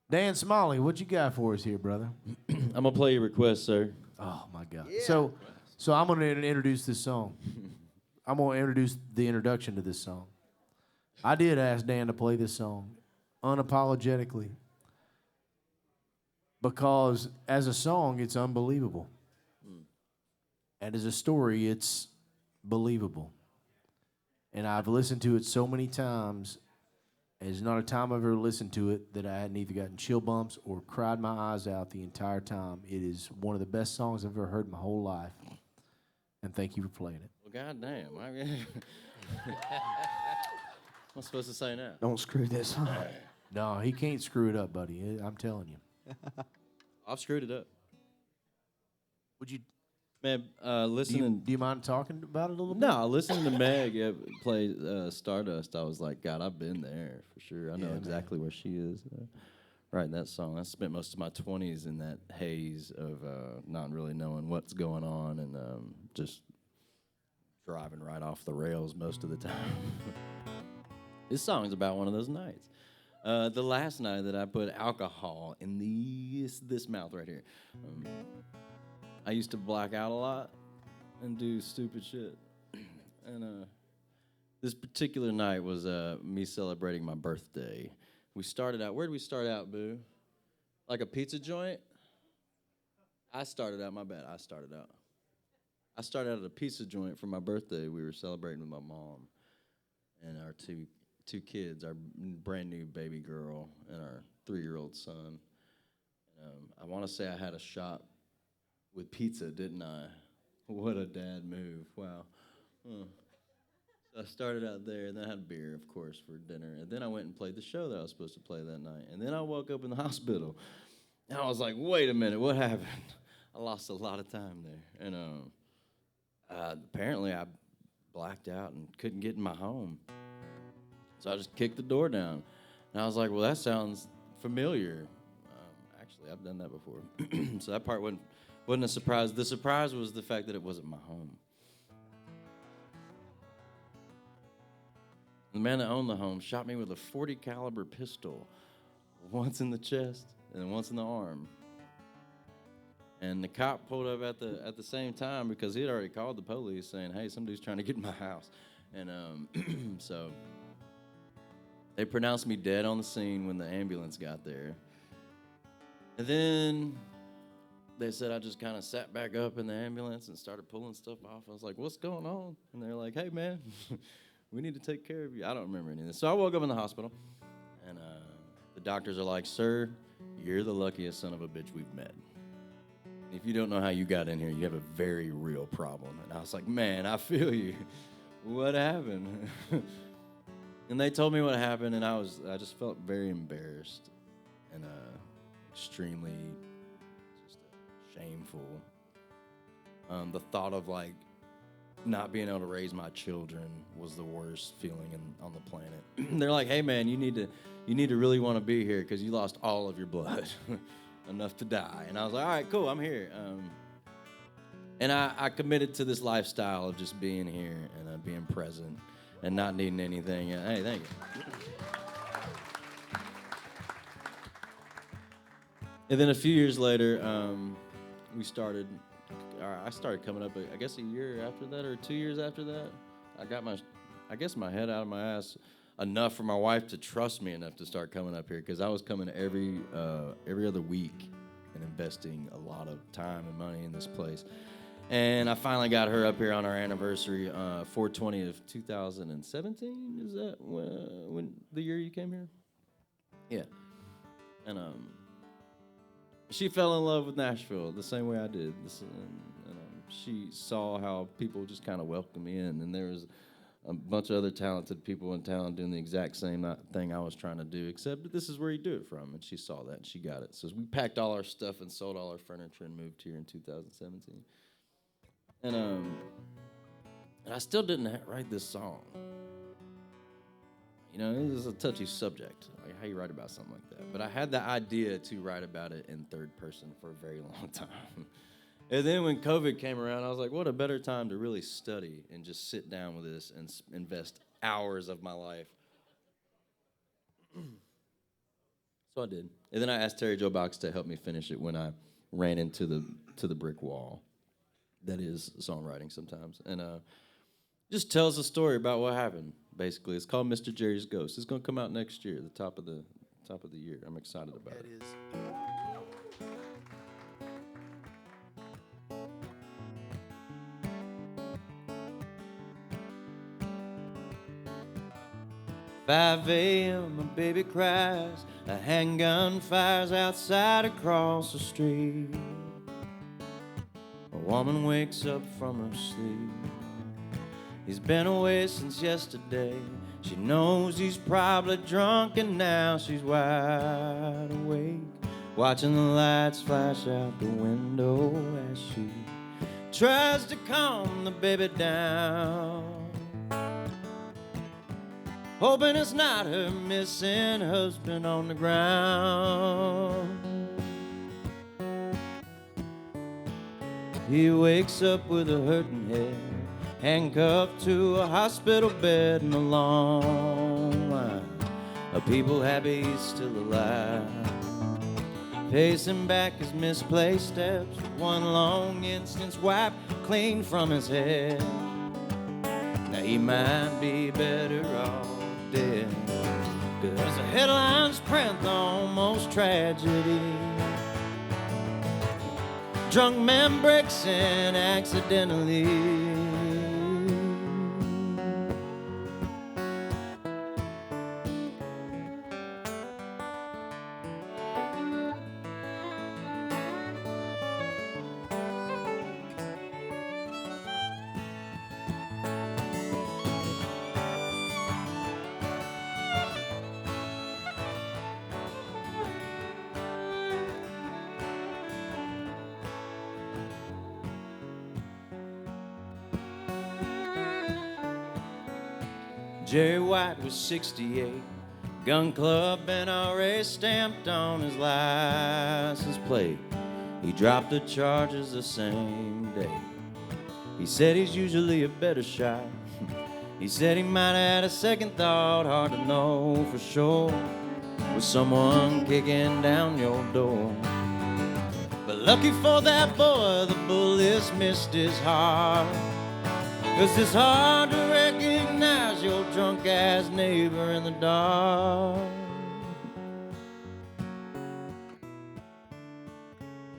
Dan Smalley, what you got for us here, brother? I'm gonna play your request, sir. Oh my God. So I'm gonna introduce this song. I'm gonna introduce the introduction to this song. I did ask Dan to play this song unapologetically because as a song, it's unbelievable. And as a story, it's believable. And I've listened to it so many times. There's not a time I've ever listened to it that I hadn't either gotten chill bumps or cried my eyes out the entire time. It is one of the best songs I've ever heard in my whole life. And thank you for playing it. Well, goddamn. What am I supposed to say now? Don't screw this up. No, he can't screw it up, buddy. I'm telling you. I've screwed it up. Would you? Man, listening. Do you mind talking about it a little bit? No, listening to Meg play Stardust, I was like, God, I've been there for sure. I know exactly where she is writing that song. I spent most of my 20s in that haze of not really knowing what's going on and just driving right off the rails most of the time. This song's about one of those nights. The last night that I put alcohol in this mouth right here. I used to black out a lot and do stupid shit. And this particular night was me celebrating my birthday. We started out, where did we start out, Boo? Like a pizza joint? I started out at a pizza joint for my birthday. We were celebrating with my mom and our two kids, our brand new baby girl and our 3-year-old son. I want to say I had a shot with pizza, didn't I? What a dad move. Wow. So I started out there, and then I had beer, of course, for dinner. And then I went and played the show that I was supposed to play that night. And then I woke up in the hospital. And I was like, wait a minute, what happened? I lost a lot of time there. And apparently I blacked out and couldn't get in my home. So I just kicked the door down. And I was like, well, that sounds familiar. Actually, I've done that before. So that part wasn't a surprise. The surprise was the fact that it wasn't my home. The man that owned the home shot me with a .40 caliber pistol, once in the chest and once in the arm. And the cop pulled up at the same time because he had already called the police saying, hey, some dude's trying to get in my house. And so they pronounced me dead on the scene when the ambulance got there. And then they said I just kind of sat back up in the ambulance and started pulling stuff off. I was like, what's going on? And they're like, hey, man, we need to take care of you. I don't remember any of this. So I woke up in the hospital, and the doctors are like, sir, you're the luckiest son of a bitch we've met. If you don't know how you got in here, you have a very real problem. And I was like, man, I feel you. What happened? And they told me what happened, and I just felt very embarrassed and extremely shameful. The thought of like not being able to raise my children was the worst feeling on the planet. They're like, hey man, you need to really want to be here because you lost all of your blood, enough to die. And I was like, all right, cool, I'm here. And I committed to this lifestyle of just being here and being present and not needing anything. Hey, thank you. And then a few years later, I started coming up, I guess a year after that or 2 years after that. I got my head out of my ass enough for my wife to trust me enough to start coming up here because I was coming every other week and investing a lot of time and money in this place. And I finally got her up here on our anniversary, 4/20 of 2017. Is that when the year you came here? Yeah. And she fell in love with Nashville the same way I did. She saw how people just kind of welcomed me in, and there was a bunch of other talented people in town doing the exact same thing I was trying to do, except this is where you do it from, and she saw that, and she got it. So we packed all our stuff and sold all our furniture and moved here in 2017. And I still didn't write this song. You know, it is a touchy subject, like how you write about something like that. But I had the idea to write about it in third person for a very long time. And then when COVID came around, I was like, what a better time to really study and just sit down with this and invest hours of my life. So I did. And then I asked Terry Joe Box to help me finish it when I ran into the brick wall. That is songwriting sometimes. And just tells a story about what happened, basically. It's called Mr. Jerry's Ghost. It's going to come out next year, the top of the year. I'm excited about it. Is. 5 a.m. my baby cries. A handgun fires outside across the street. A woman wakes up from her sleep. He's been away since yesterday. She knows he's probably drunk and now she's wide awake, watching the lights flash out the window as she tries to calm the baby down, hoping it's not her missing husband on the ground. He wakes up with a hurting head, handcuffed to a hospital bed in a long line of people happy he's still alive. Pacing back his misplaced steps, one long instance wiped clean from his head. Now he might be better off dead, 'cause the headlines print the almost tragedy. Drunk man breaks in accidentally. Jerry Wyatt was 68, gun club NRA stamped on his license plate. He dropped the charges the same day. He said he's usually a better shot. He said he might have had a second thought, hard to know for sure, with someone kicking down your door. But lucky for that boy, the bullets missed his heart, 'cause it's hard to recognize your drunk-ass neighbor in the dark.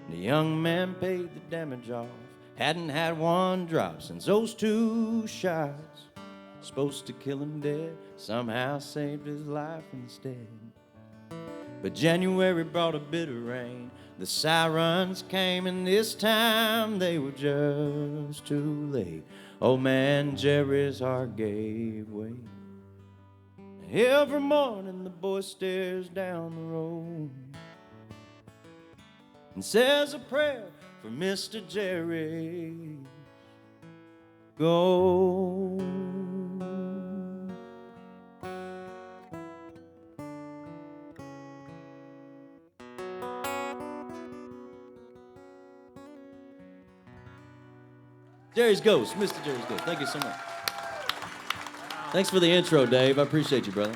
The young man paid the damage off, hadn't had one drop since those 2 shots. Supposed to kill him dead, somehow saved his life instead. But January brought a bitter rain. The sirens came, and this time they were just too late. Old man Jerry's heart gave way. Every morning the boy stares down the road and says a prayer for Mr. Jerry. Go. Jerry's Ghost, Mr. Jerry's Ghost. Thank you so much. Thanks for the intro, Dave. I appreciate you, brother.